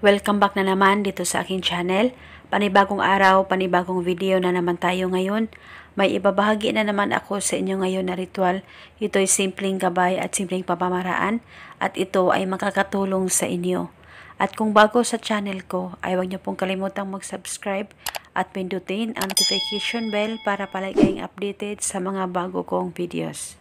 Welcome back na naman dito sa aking channel. Panibagong araw, panibagong video na naman tayo ngayon. May ibabahagi na naman ako sa inyo ngayon na ritual. Ito ay simpleng gabay at simpleng pamamaraan at ito ay makakatulong sa inyo. At kung bago sa channel ko, ay huwag niyo pong kalimutang mag-subscribe at pindutin ang notification bell para palagi kayong updated sa mga bago kong videos.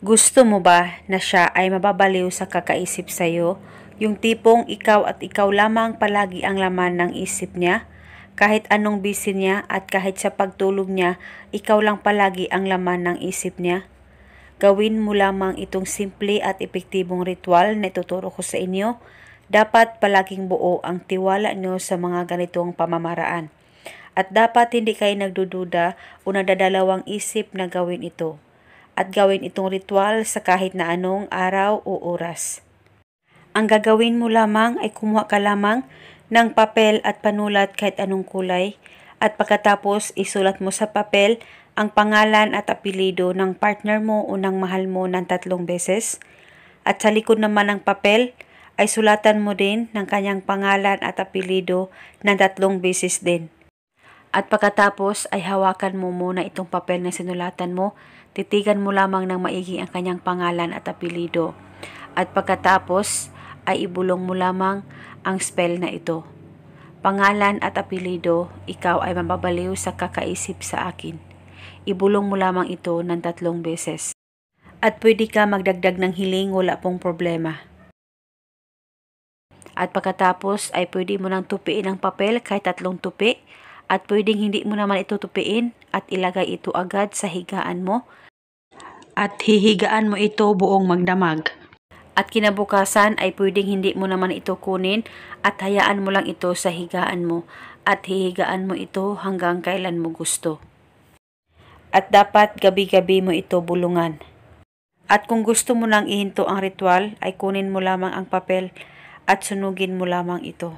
Gusto mo ba na siya ay mababaliw sa kakaisip sa iyo? Yung tipong ikaw at ikaw lamang palagi ang laman ng isip niya? Kahit anong busy niya at kahit sa pagtulog niya, ikaw lang palagi ang laman ng isip niya? Gawin mo lamang itong simple at epektibong ritual na ituturo ko sa inyo. Dapat palaging buo ang tiwala niyo sa mga ganitong pamamaraan. At dapat hindi kayo nagdududa o nadadalawang isip na gawin ito. At gawin itong ritual sa kahit na anong araw o oras. Ang gagawin mo lamang ay kumuha ka lamang ng papel at panulat kahit anong kulay at pagkatapos isulat mo sa papel ang pangalan at apelido ng partner mo o ng mahal mo ng 3 beses at sa likod naman ng papel ay sulatan mo din ng kanyang pangalan at apelido ng 3 beses din. At pagkatapos ay hawakan mo muna itong papel na sinulatan mo, titigan mo lamang ng maigi ang kanyang pangalan at apelido at pagkatapos ay ibulong mo lamang ang spell na ito. Pangalan at apelido, ikaw ay mababaliw sa kakaisip sa akin. Ibulong mo lamang ito ng 3 beses. At pwede ka magdagdag ng hiling, wala pong problema. At pagkatapos ay pwede mo nang tupiin ang papel kahit 3 tupi. At pwedeng hindi mo naman ito tupiin at ilagay ito agad sa higaan mo. At hihigaan mo ito buong magdamag. At kinabukasan ay pwedeng hindi mo naman ito kunin at hayaan mo lang ito sa higaan mo at hihigaan mo ito hanggang kailan mo gusto. At dapat gabi-gabi mo ito bulungan. At kung gusto mo nang ihinto ang ritual ay kunin mo lamang ang papel at sunugin mo lamang ito.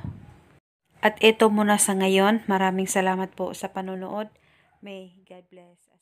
At ito muna sa ngayon. Maraming salamat po sa panonood. May God bless.